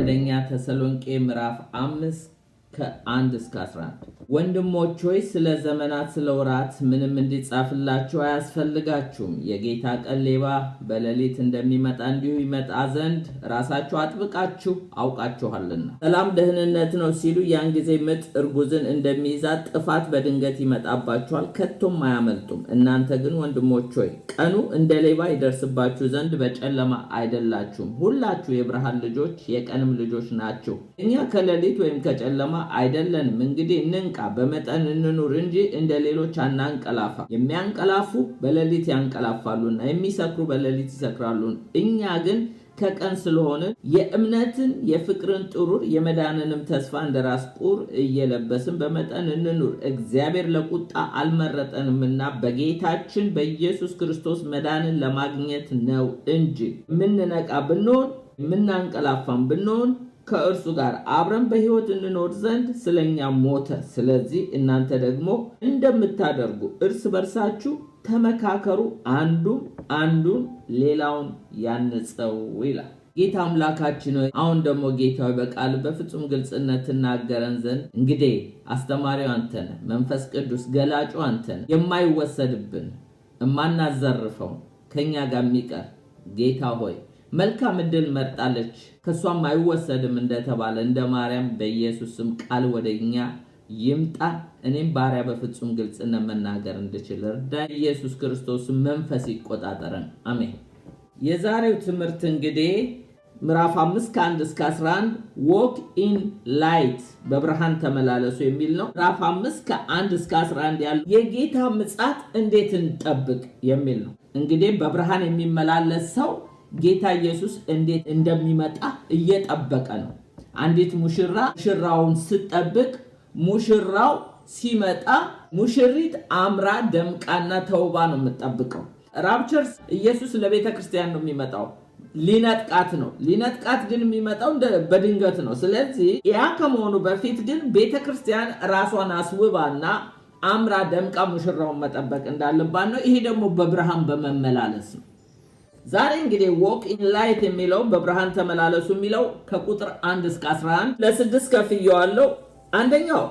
አንደኛ ተሰሎንቄ ምዕራፍ 5 ከ1 እስከ 11 ወንድሞች ሆይ ስለ ዘመናት ስለ ወራት ምንም እንዲጻፍላችሁ አያስፈልጋችሁም። የጌታ ቀን ሌባ በሌሊት እንደሚመጣ እንዲሁ ይመጣ ዘንድ ራሳችሁ አጥብቃችሁ አውቃችኋልና። ሰላም ደህንነት ነው ሲሉ ያን ጊዜ ምጥ እርጉዝን እንደሚይዛት ጥፋት በድንገት ይመጣባችኋል፣ ከቶም አያመልጡም። እናንተ ግን ወንድሞች ሆይ ቀኑ እንደ ሌባ ይደርስባችሁ ዘንድ በጨለማ አይደላችሁም። ሁላችሁ የብርሃን ልጆች የቀንም ልጆች ናችሁ። እኛ ከሌሊት ወይም ከጨለማ አይደለንም። እንግዲህ እንንቃ፣ በመጠን እንኑር እንጂ እንደ ሌሎች አናንቀላፋ። የሚያንቀላፉ በሌሊት ያንቀላፋሉና የሚሰክሩ በሌሊት ይሰክራሉን። እኛ ግን ከቀን ስለሆነ የእምነትን የፍቅርን ጥሩር የመዳንንም ተስፋ እንደ ራስ ቁር እየለበስን በመጠን እንኑር። እግዚአብሔር ለቁጣ አልመረጠንምና በጌታችን በኢየሱስ ክርስቶስ መዳንን ለማግኘት ነው እንጂ። የምንነቃ ብንሆን የምናንቀላፋም ብንሆን ከእርሱ ጋር አብረን በሕይወት እንኖር ዘንድ ስለኛ ሞተ። ስለዚህ እናንተ ደግሞ እንደምታደርጉ እርስ በርሳችሁ ተመካከሩ፣ አንዱን ሌላውን ያንጸው ይላል። ጌታ አምላካችን ሆይ አሁን ደግሞ ጌታ በቃል በፍጹም ግልጽነት ተናገረን ዘንድ እንግዲህ አስተማሪው አንተ ነህ፣ መንፈስ ቅዱስ ገላጩ አንተ ነህ። የማይወሰድብን የማናዘርፈው ከኛ ጋር የሚቀር ጌታ ሆይ መልካም ዕድል መርጣለች፣ ከሷም አይወሰድም እንደተባለ እንደ ማርያም በኢየሱስ ስም ቃል ወደኛ ይምጣ። እኔም ባሪያ በፍጹም ግልጽነት መናገር እንድችል እርዳኝ። ኢየሱስ ክርስቶስ መንፈስ ይቆጣጠረን። አሜን። የዛሬው ትምህርት እንግዲህ ምዕራፍ 5 ከ1 እስከ 11 walk in light በብርሃን ተመላለሱ የሚል ነው። ምዕራፍ 5 ከ1 እስከ 11 ያለው የጌታ ምጽአት እንዴት እንጠብቅ የሚል ነው። እንግዲህ በብርሃን የሚመላለስ ሰው ጌታ ኢየሱስ እንዴት እንደሚመጣ እየጠበቀ ነው። አንዲት ሙሽራውን ስትጠብቅ ሙሽራው ሲመጣ ሙሽሪት አምራ ደምቃና ተውባ ነው የምትጠብቀው። ራፕቸርስ ኢየሱስ ለቤተ ክርስቲያን ነው የሚመጣው፣ ሊነጥቃት ነው። ሊነጥቃት ግን የሚመጣው በድንገት ነው። ስለዚህ ያ ከመሆኑ በፊት ግን ቤተ ክርስቲያን ራሷን አስውባና አምራ ደምቃ ሙሽራውን መጠበቅ እንዳለባት ነው። ይሄ ደግሞ በብርሃን በመመላለስ ነው። ዛሬ እንግዲህ walk in light የሚለው በብርሃን ተመላለሱ የሚለው ከቁጥር 1 እስከ 11 ለ6 ከፍየዋለሁ። አንደኛው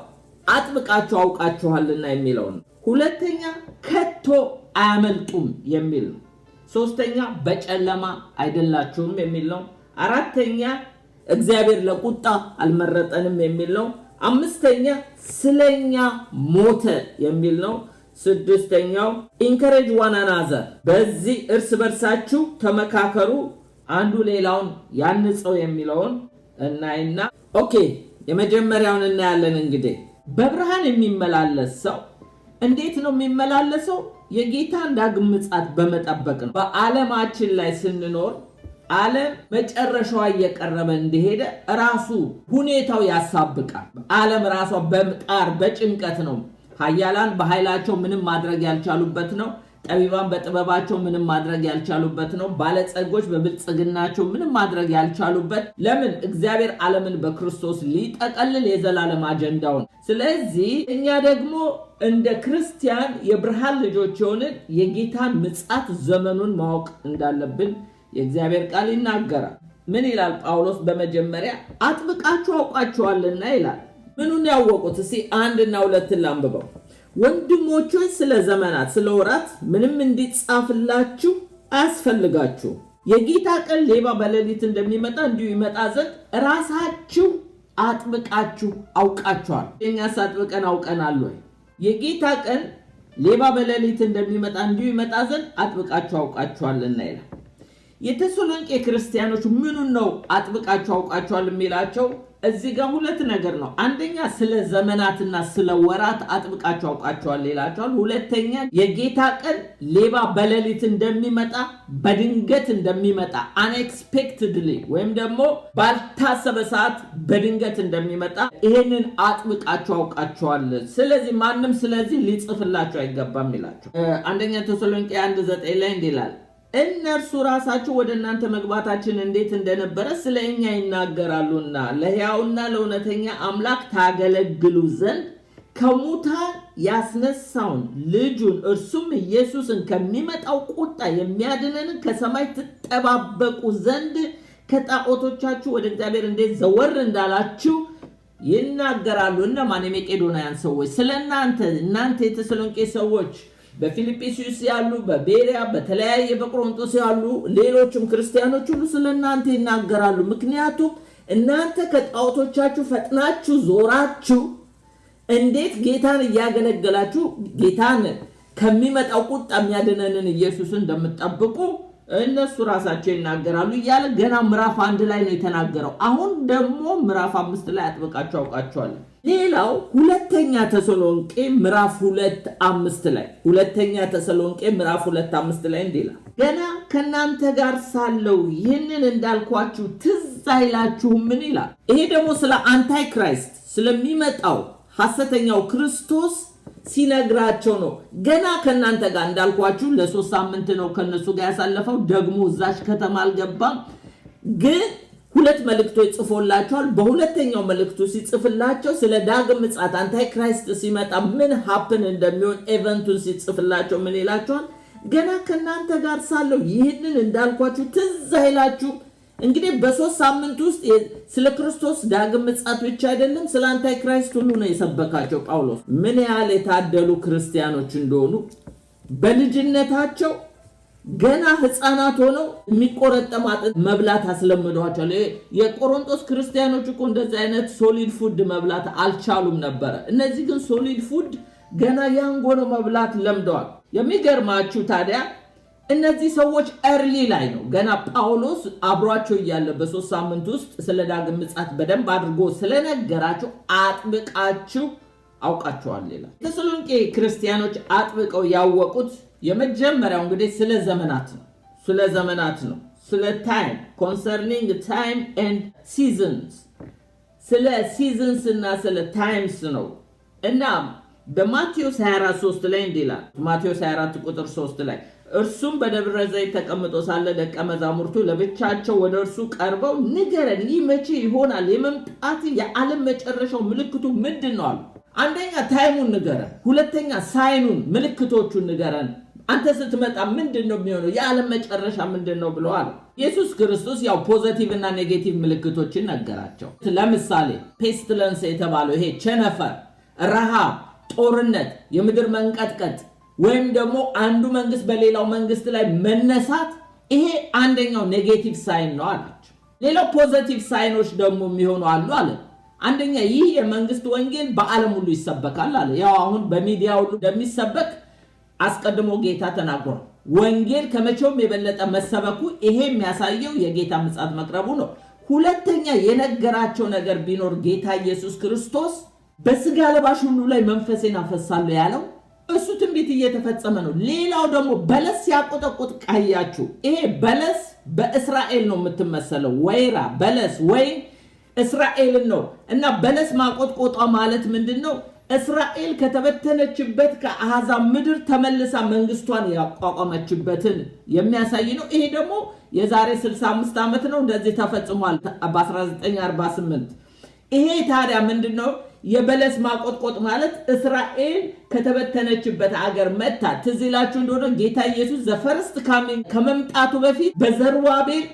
አጥብቃችሁ አውቃችኋልና የሚለው ነው። ሁለተኛ ከቶ አያመልጡም የሚል ነው። ሶስተኛ በጨለማ አይደላችሁም የሚል ነው። አራተኛ እግዚአብሔር ለቁጣ አልመረጠንም የሚል ነው። አምስተኛ ስለኛ ሞተ የሚል ነው። ስድስተኛው ኢንከሬጅ ዋን አናዘር በዚህ እርስ በርሳችሁ ተመካከሩ፣ አንዱ ሌላውን ያንጸው የሚለውን እናይና ኦኬ የመጀመሪያውን እናያለን። እንግዲህ በብርሃን የሚመላለስ ሰው እንዴት ነው የሚመላለሰው? የጌታን ዳግም ምጽአት በመጠበቅ ነው። በዓለማችን ላይ ስንኖር ዓለም መጨረሻዋ እየቀረበ እንደሄደ ራሱ ሁኔታው ያሳብቃል። ዓለም ራሷ በጣር በጭንቀት ነው። ኃያላን በኃይላቸው ምንም ማድረግ ያልቻሉበት ነው። ጠቢባን በጥበባቸው ምንም ማድረግ ያልቻሉበት ነው። ባለጸጎች በብልጽግናቸው ምንም ማድረግ ያልቻሉበት። ለምን? እግዚአብሔር ዓለምን በክርስቶስ ሊጠቀልል የዘላለም አጀንዳውን። ስለዚህ እኛ ደግሞ እንደ ክርስቲያን የብርሃን ልጆች የሆንን የጌታን ምጽአት ዘመኑን ማወቅ እንዳለብን የእግዚአብሔር ቃል ይናገራል። ምን ይላል ጳውሎስ? በመጀመሪያ አጥብቃችሁ አውቃችኋልና ይላል። ምኑን ያወቁት? እስቲ 1 እና 2 ላንብበው። ወንድሞች ሆይ ስለ ዘመናት ስለ ወራት ምንም እንዲጻፍላችሁ አያስፈልጋችሁ። የጌታ ቀን ሌባ በሌሊት እንደሚመጣ እንዲሁ ይመጣ ዘንድ ራሳችሁ አጥብቃችሁ አውቃችኋል። እኛስ አጥብቀን አውቀናል ወይ? የጌታ ቀን ሌባ በሌሊት እንደሚመጣ እንዲሁ ይመጣ ዘንድ አጥብቃችሁ አውቃችኋልና ይላል። የተሰሎንቄ ክርስቲያኖች ምኑን ነው አጥብቃችሁ አውቃችኋል የሚላቸው? እዚህ ጋር ሁለት ነገር ነው። አንደኛ ስለ ዘመናትና ስለ ወራት አጥብቃችሁ አውቃችኋል ይላቸዋል። ሁለተኛ የጌታ ቀን ሌባ በሌሊት እንደሚመጣ በድንገት እንደሚመጣ unexpectedly ወይም ደግሞ ባልታሰበ ሰዓት በድንገት እንደሚመጣ ይሄንን አጥብቃችሁ አውቃችኋል። ስለዚህ ማንም ስለዚህ ሊጽፍላችሁ አይገባም ይላቸው። አንደኛ ተሰሎንቄ 1:9 ላይ እንዲህ ይላል፣ እነርሱ ራሳቸው ወደ እናንተ መግባታችን እንዴት እንደነበረ ስለኛ ይናገራሉና ለሕያውና ለእውነተኛ አምላክ ታገለግሉ ዘንድ ከሙታን ያስነሳውን ልጁን እርሱም ኢየሱስን ከሚመጣው ቁጣ የሚያድነን ከሰማይ ትጠባበቁ ዘንድ ከጣዖቶቻችሁ ወደ እግዚአብሔር እንዴት ዘወር እንዳላችሁ ይናገራሉ። እነማን? የመቄዶንያን ሰዎች እናንተ የተሰሎንቄ ሰዎች፣ በፊልጵስዩስ ያሉ፣ በቤሪያ፣ በተለያየ በቆሮንቶስ ያሉ ሌሎችም ክርስቲያኖች ሁሉ ስለናንተ ይናገራሉ። ምክንያቱም እናንተ ከጣዖቶቻችሁ ፈጥናችሁ ዞራችሁ እንዴት ጌታን እያገለገላችሁ ጌታን ከሚመጣው ቁጣ የሚያድነንን ኢየሱስን እንደምትጠብቁ እነሱ ራሳቸው ይናገራሉ እያለ ገና ምዕራፍ 1 ላይ ነው የተናገረው። አሁን ደግሞ ምዕራፍ 5 ላይ አጥብቃችሁ አውቃችኋል። ሌላው ሁለተኛ ተሰሎንቄ ምዕራፍ 2:5 ላይ እንዲህ ይላል፣ ገና ከናንተ ጋር ሳለው ይህንን እንዳልኳችሁ ትዝ አይላችሁም? ምን ይላል? ይሄ ደግሞ ስለ አንታይ ክራይስት ስለሚመጣው ሐሰተኛው ክርስቶስ ሲነግራቸው ነው። ገና ከናንተ ጋር እንዳልኳችሁ ለ3 ሳምንት ነው ከነሱ ጋር ያሳለፈው። ደግሞ እዛች ከተማ አልገባም፣ ግን 2 መልእክቶች ጽፎላቸዋል። በሁለተኛው መልእክቱ ሲጽፍላቸው ስለ ዳግም ምጽአት አንታይ ክራይስት ሲመጣ ምን ሀፕን እንደሚሆን ኤቨንቱን ሲጽፍላቸው ምን ይላቸዋል? ገና ከናንተ ጋር ሳለው ይህንን እንዳልኳችሁ ትዝ አይላችሁ? እንግዲህ በ3 ሳምንት ውስጥ ስለ ክርስቶስ ዳግም ምጽአት ብቻ አይደለም ስለ አንታይ ክራይስት ሁሉ ነው የሰበካቸው ጳውሎስ። ምን ያህል የታደሉ ክርስቲያኖች እንደሆኑ በልጅነታቸው ገና ሕፃናት ሆነው የሚቆረጠም አጥንት መብላት አስለምዷቸዋል። የቆሮንቶስ ክርስቲያኖች እኮ እንደዚህ አይነት ሶሊድ ፉድ መብላት አልቻሉም ነበረ። እነዚህ ግን ሶሊድ ፉድ ገና ያንግ ሆነው መብላት ለምደዋል። የሚገርማችሁ ታዲያ እነዚህ ሰዎች እርሊ ላይ ነው ገና ጳውሎስ አብሯቸው እያለ በ3 ሳምንት ውስጥ ስለ ዳግም ምጽአት በደንብ አድርጎ ስለነገራቸው አጥብቃችሁ አውቃቸዋል ይላል። ተሰሎንቄ ክርስቲያኖች አጥብቀው ያወቁት የመጀመሪያው እንግዲህ ስለ ዘመናት ነው። ስለ ታይም ኮንሰርኒንግ ታይም ኤንድ ሲዝንስ፣ ስለ ሲዝንስ እና ስለ ታይምስ ነው። እና በማቴዎስ 24:3 ላይ እንዲህ ይላል። ማቴዎስ 24 ቁጥር 3 ላይ እርሱም በደብረ ዘይት ተቀምጦ ሳለ ደቀ መዛሙርቱ ለብቻቸው ወደ እርሱ ቀርበው ንገረን፣ ይህ መቼ ይሆናል? የመምጣት የዓለም መጨረሻው ምልክቱ ምንድን ነው አሉ። አንደኛ ታይሙን ንገረን፣ ሁለተኛ ሳይኑን ምልክቶቹን ንገረን። አንተ ስትመጣ ምንድን ነው የሚሆነው? የዓለም መጨረሻ ምንድን ነው ብለዋል። ኢየሱስ ክርስቶስ ያው ፖዚቲቭ እና ኔጌቲቭ ምልክቶችን ነገራቸው። ለምሳሌ ፔስቲለንስ የተባለው ይሄ ቸነፈር፣ ረሃብ፣ ጦርነት፣ የምድር መንቀጥቀጥ ወይም ደግሞ አንዱ መንግስት በሌላው መንግስት ላይ መነሳት፣ ይሄ አንደኛው ኔጌቲቭ ሳይን ነው አላቸው። ሌላው ፖዚቲቭ ሳይኖች ደግሞ የሚሆኑ አሉ አለ። አንደኛ ይህ የመንግስት ወንጌል በዓለም ሁሉ ይሰበካል አለ። ያው አሁን በሚዲያ ሁሉ እንደሚሰበክ አስቀድሞ ጌታ ተናግሯል። ወንጌል ከመቼውም የበለጠ መሰበኩ ይሄ የሚያሳየው የጌታ ምጽአት መቅረቡ ነው። ሁለተኛ የነገራቸው ነገር ቢኖር ጌታ ኢየሱስ ክርስቶስ በስጋ ለባሽ ሁሉ ላይ መንፈሴን አፈሳለሁ ያለው እሱ ትንቢት እየተፈጸመ ነው። ሌላው ደግሞ በለስ ሲያቆጠቁጥ ቃያችሁ፣ ይሄ በለስ በእስራኤል ነው የምትመሰለው። ወይራ በለስ ወይም እስራኤልን ነው። እና በለስ ማቆጥቆጧ ማለት ምንድን ነው? እስራኤል ከተበተነችበት ከአሕዛብ ምድር ተመልሳ መንግስቷን ያቋቋመችበትን የሚያሳይ ነው። ይሄ ደግሞ የዛሬ 65 ዓመት ነው እንደዚህ ተፈጽሟል በ1948። ይሄ ታዲያ ምንድን ነው? የበለስ ማቆጥቆጥ ማለት እስራኤል ከተበተነችበት አገር መጣ። ትዝ ይላችሁ እንደሆነ ጌታ ኢየሱስ ዘፈርስት ካሚንግ ከመምጣቱ በፊት በዘሩባቤል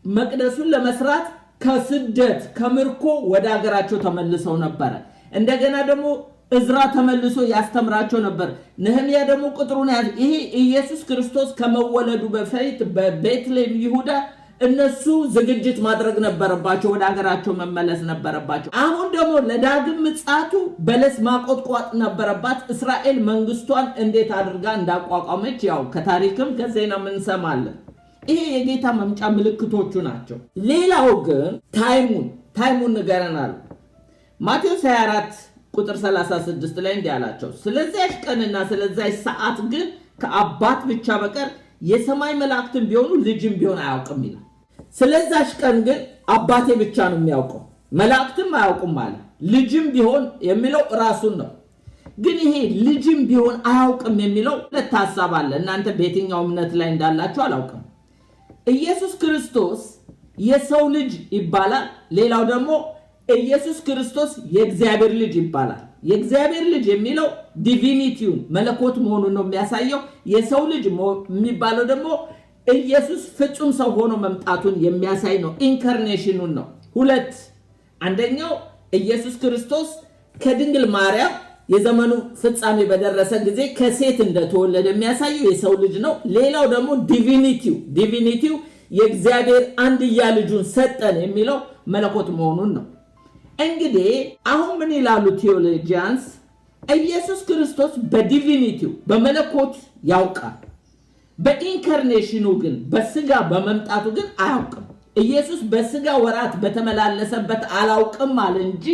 መቅደሱን ለመስራት ከስደት ከምርኮ ወደ አገራቸው ተመልሰው ነበረ። እንደገና ደግሞ እዝራ ተመልሶ ያስተምራቸው ነበር። ነህምያ ደግሞ ቁጥሩን ያዝ። ይሄ ኢየሱስ ክርስቶስ ከመወለዱ በፊት በቤትሌም ይሁዳ እነሱ ዝግጅት ማድረግ ነበረባቸው፣ ወደ ሀገራቸው መመለስ ነበረባቸው። አሁን ደግሞ ለዳግም ምጽአቱ በለስ ማቆጥቋጥ ነበረባት። እስራኤል መንግስቷን እንዴት አድርጋ እንዳቋቋመች ያው ከታሪክም ከዜናም እንሰማለን። ይሄ የጌታ መምጫ ምልክቶቹ ናቸው። ሌላው ግን ታይሙን ንገረናል። ማቴዎስ 24 ቁጥር 36 ላይ እንዲህ አላቸው፣ ስለዚያች ቀንና ስለዚያች ሰዓት ግን ከአባት ብቻ በቀር የሰማይ መላእክትም ቢሆኑ ልጅም ቢሆን አያውቅም ይላል። ስለዛች ቀን ግን አባቴ ብቻ ነው የሚያውቀው፣ መላእክትም አያውቁም አለ። ልጅም ቢሆን የሚለው ራሱን ነው። ግን ይሄ ልጅም ቢሆን አያውቅም የሚለው ሁለት ሐሳብ አለ። እናንተ በየትኛው እምነት ላይ እንዳላችሁ አላውቅም። ኢየሱስ ክርስቶስ የሰው ልጅ ይባላል። ሌላው ደግሞ ኢየሱስ ክርስቶስ የእግዚአብሔር ልጅ ይባላል። የእግዚአብሔር ልጅ የሚለው ዲቪኒቲውን መለኮት መሆኑን ነው የሚያሳየው። የሰው ልጅ የሚባለው ደግሞ ኢየሱስ ፍጹም ሰው ሆኖ መምጣቱን የሚያሳይ ነው። ኢንካርኔሽኑን ነው። ሁለት አንደኛው ኢየሱስ ክርስቶስ ከድንግል ማርያም የዘመኑ ፍጻሜ በደረሰ ጊዜ ከሴት እንደተወለደ የሚያሳየው የሰው ልጅ ነው። ሌላው ደግሞ ዲቪኒቲው የእግዚአብሔር አንድያ ልጁን ሰጠን የሚለው መለኮት መሆኑን ነው። እንግዲህ አሁን ምን ይላሉ ቴዎሎጂያንስ? ኢየሱስ ክርስቶስ በዲቪኒቲው በመለኮት ያውቃል። በኢንካርኔሽኑ ግን በስጋ በመምጣቱ ግን አያውቅም። ኢየሱስ በስጋ ወራት በተመላለሰበት አላውቅም አለ እንጂ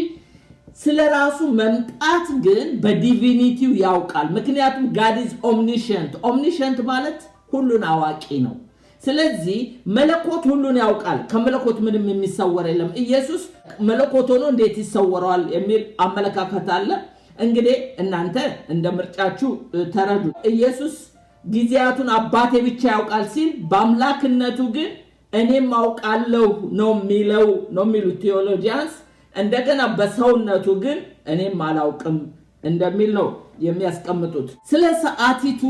ስለራሱ መምጣት ግን በዲቪኒቲው ያውቃል። ምክንያቱም God is omniscient። ኦምኒሸንት ማለት ሁሉን አዋቂ ነው። ስለዚህ መለኮት ሁሉን ያውቃል። ከመለኮት ምንም የሚሰወር የለም። ኢየሱስ መለኮት ሆኖ እንዴት ይሰወራል የሚል አመለካከት አለ። እንግዲህ እናንተ እንደ ምርጫችሁ ተረዱ። ኢየሱስ ጊዜያቱን አባቴ ብቻ ያውቃል ሲል በአምላክነቱ ግን እኔም አውቃለሁ ነው የሚሉት ቴዎሎጂያንስ። እንደገና በሰውነቱ ግን እኔም አላውቅም እንደሚል ነው የሚያስቀምጡት። ስለ ሰዓቲቱ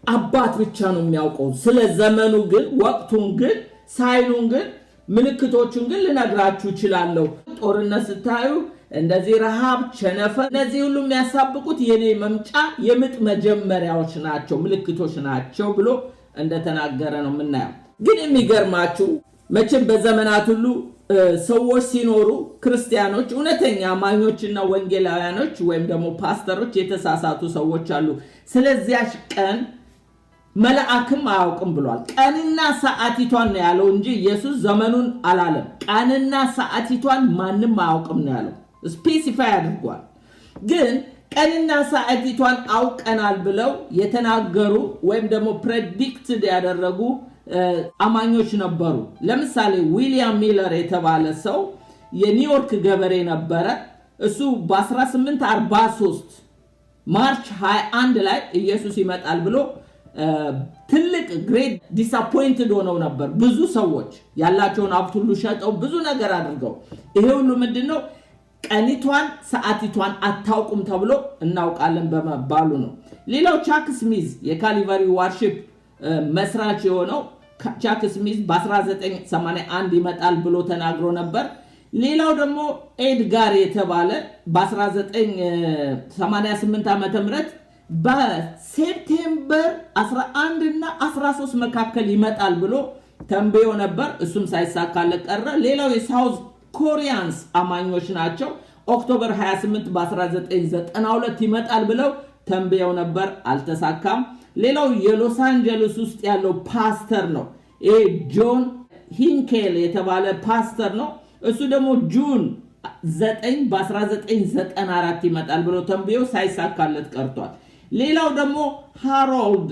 አባት ብቻ ነው የሚያውቀው። ስለ ዘመኑ ግን ወቅቱን ግን ሳይኑን ግን ምልክቶቹን ግን ልነግራችሁ እችላለሁ። ጦርነት ስታዩ እንደዚህ ረሃብ፣ ቸነፈር፣ እነዚህ ሁሉ የሚያሳብቁት የኔ መምጫ የምጥ መጀመሪያዎች ናቸው፣ ምልክቶች ናቸው ብሎ እንደተናገረ ነው የምናየው። ግን የሚገርማችሁ መቼም በዘመናት ሁሉ ሰዎች ሲኖሩ ክርስቲያኖች፣ እውነተኛ አማኞችና ወንጌላውያኖች ወይም ደግሞ ፓስተሮች የተሳሳቱ ሰዎች አሉ። ስለዚያች ቀን መልአክም አያውቅም ብሏል። ቀንና ሰዓቲቷን ነው ያለው እንጂ ኢየሱስ ዘመኑን አላለም። ቀንና ሰዓቲቷን ማንም አያውቅም ነው ያለው። ስፔሲፋይ አድርጓል። ግን ቀንና ሰዓቲቷን አውቀናል ብለው የተናገሩ ወይም ደግሞ ፕሬዲክትድ ያደረጉ አማኞች ነበሩ። ለምሳሌ ዊሊያም ሚለር የተባለ ሰው የኒውዮርክ ገበሬ ነበረ። እሱ በ1843 ማርች 21 ላይ ኢየሱስ ይመጣል ብሎ ትልቅ ግሬት ዲስአፖይንትድ ሆነው ነበር። ብዙ ሰዎች ያላቸውን ሀብት ሁሉ ሸጠው ብዙ ነገር አድርገው፣ ይሄ ሁሉ ምንድነው? ቀኒቷን ሰዓቲቷን አታውቁም ተብሎ እናውቃለን በመባሉ ነው። ሌላው ቻክ ስሚዝ የካሊቨሪ ዋርሺፕ መስራች የሆነው ቻክ ስሚዝ በ1981 ይመጣል ብሎ ተናግሮ ነበር። ሌላው ደግሞ ኤድጋር የተባለ በ1988 ዓመተ ምህረት በሴፕቴምበር 11 እና 13 መካከል ይመጣል ብሎ ተንብዮ ነበር። እሱም ሳይሳካለት ቀረ። ሌላው የሳውዝ ኮሪያንስ አማኞች ናቸው። ኦክቶበር 28 በ1992 ይመጣል ብለው ተንብየው ነበር፣ አልተሳካም። ሌላው የሎስ አንጀለስ ውስጥ ያለው ፓስተር ነው። ይሄ ጆን ሂንኬል የተባለ ፓስተር ነው። እሱ ደግሞ ጁን 9 በ1994 ይመጣል ብሎ ተንብዮ ሳይሳካለት ቀርቷል። ሌላው ደግሞ ሃሮልድ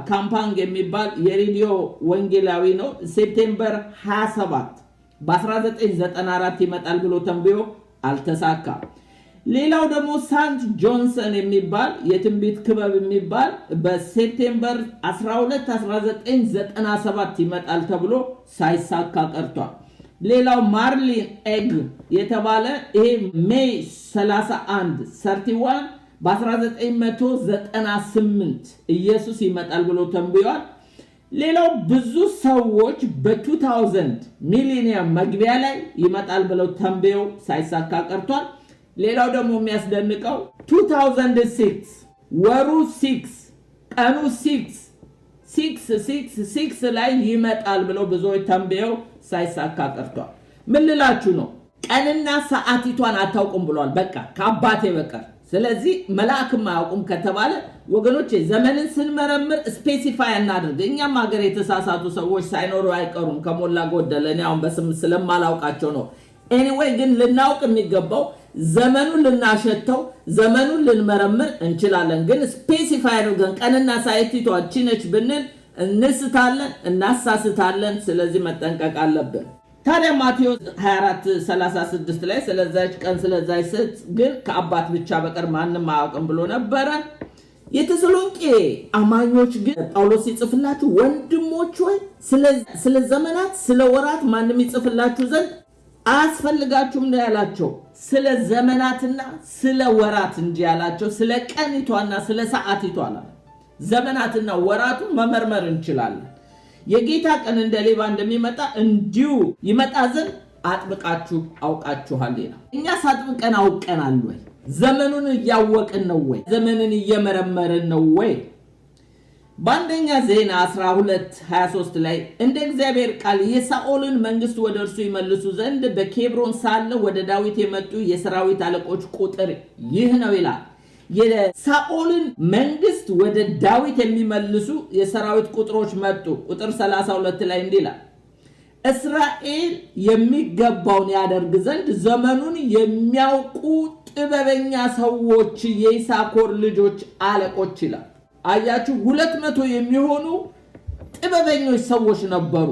ካምፓንግ የሚባል የሬዲዮ ወንጌላዊ ነው። ሴፕቴምበር 27 በ1994 ይመጣል ብሎ ተንብዮ አልተሳካም። ሌላው ደግሞ ሳንት ጆንሰን የሚባል የትንቢት ክበብ የሚባል በሴፕቴምበር 12 1997 ይመጣል ተብሎ ሳይሳካ ቀርቷል። ሌላው ማርሊን ኤግ የተባለ ይሄ ሜይ 31 በ1998 ኢየሱስ ይመጣል ብሎ ተንብዮአል። ሌላው ብዙ ሰዎች በ2000 ሚሊኒየም መግቢያ ላይ ይመጣል ብለው ተንብየው ሳይሳካ ቀርቷል። ሌላው ደግሞ የሚያስደንቀው 2006 ወሩ 6 ቀኑ 6 ላይ ይመጣል ብለው ብዙዎች ተንብየው ሳይሳካ ቀርቷል። ምን ልላችሁ ነው? ቀንና ሰዓቲቷን አታውቁም ብሏል። በቃ ከአባቴ በቀር። ስለዚህ መልአክም አያውቁም ከተባለ ወገኖቼ ዘመንን ስንመረምር ስፔሲፋይ እናድርግ። እኛም ሀገር የተሳሳቱ ሰዎች ሳይኖሩ አይቀሩም ከሞላ ጎደል። እኔ አሁን በስም ስለማላውቃቸው ነው። ኤኒዌይ ግን ልናውቅ የሚገባው ዘመኑን ልናሸተው ዘመኑን ልንመረምር እንችላለን። ግን ስፔሲፋይ አድርገን ቀንና ሰዓቲቷን ነች ብንል እንስታለን፣ እናሳስታለን። ስለዚህ መጠንቀቅ አለብን። ታዲያ ማቴዎስ 24:36 ላይ ስለዛች ቀን ስለዛች ሰዓት ግን ከአባት ብቻ በቀር ማንም አያውቅም ብሎ ነበረ። የተሰሎንቄ አማኞች ግን ጳውሎስ ይጽፍላችሁ ወንድሞች ሆይ ስለ ዘመናት ስለ ወራት ማንም ይጽፍላችሁ ዘንድ አያስፈልጋችሁም ነው ያላቸው። ስለ ዘመናትና ስለ ወራት እንጂ ያላቸው ስለ ቀኒቷና ስለ ሰዓቲቷ አላ። ዘመናትና ወራቱን መመርመር እንችላለን። የጌታ ቀን እንደ ሌባ እንደሚመጣ እንዲሁ ይመጣ ዘንድ አጥብቃችሁ አውቃችኋል ይላል። እኛስ አጥብቀን አውቀናል ወይ? ዘመኑን እያወቅን ነው ወይ? ዘመንን እየመረመርን ነው ወይ? በአንደኛ ዜና 12:23 ላይ እንደ እግዚአብሔር ቃል የሳኦልን መንግስት ወደ እርሱ ይመልሱ ዘንድ በኬብሮን ሳለ ወደ ዳዊት የመጡ የሰራዊት አለቆች ቁጥር ይህ ነው ይላል። የሳኦልን መንግስት ወደ ዳዊት የሚመልሱ የሰራዊት ቁጥሮች መጡ። ቁጥር 32 ላይ እንዲህ ይላል፣ እስራኤል የሚገባውን ያደርግ ዘንድ ዘመኑን የሚያውቁ ጥበበኛ ሰዎች የይሳኮር ልጆች አለቆች ይላል። አያችሁ፣ 200 የሚሆኑ ጥበበኞች ሰዎች ነበሩ።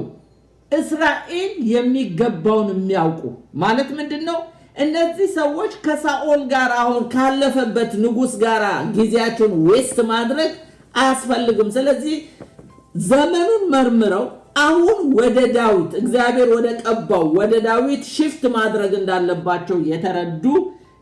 እስራኤል የሚገባውን የሚያውቁ ማለት ምንድነው? እነዚህ ሰዎች ከሳኦል ጋር አሁን ካለፈበት ንጉስ ጋር ጊዜያቸውን ዌስት ማድረግ አያስፈልግም። ስለዚህ ዘመኑን መርምረው አሁን ወደ ዳዊት እግዚአብሔር ወደ ቀባው ወደ ዳዊት ሽፍት ማድረግ እንዳለባቸው የተረዱ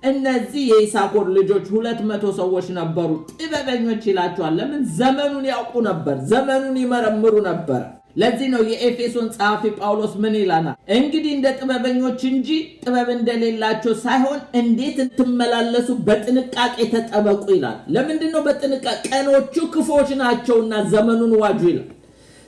እነዚህ የይሳኮር ልጆች 200 ሰዎች ነበሩ። ጥበበኞች ይላቸዋል። ለምን? ዘመኑን ያውቁ ነበር፣ ዘመኑን ይመረምሩ ነበር። ለዚህ ነው የኤፌሶን ጸሐፊ ጳውሎስ ምን ይላል? እንግዲህ እንደ ጥበበኞች እንጂ ጥበብ እንደሌላቸው ሳይሆን እንዴት እንትመላለሱ በጥንቃቄ ተጠበቁ ይላል። ለምንድን ነው በጥንቃቄ? ቀኖቹ ክፎች ናቸውና ዘመኑን ዋጁ ይላል።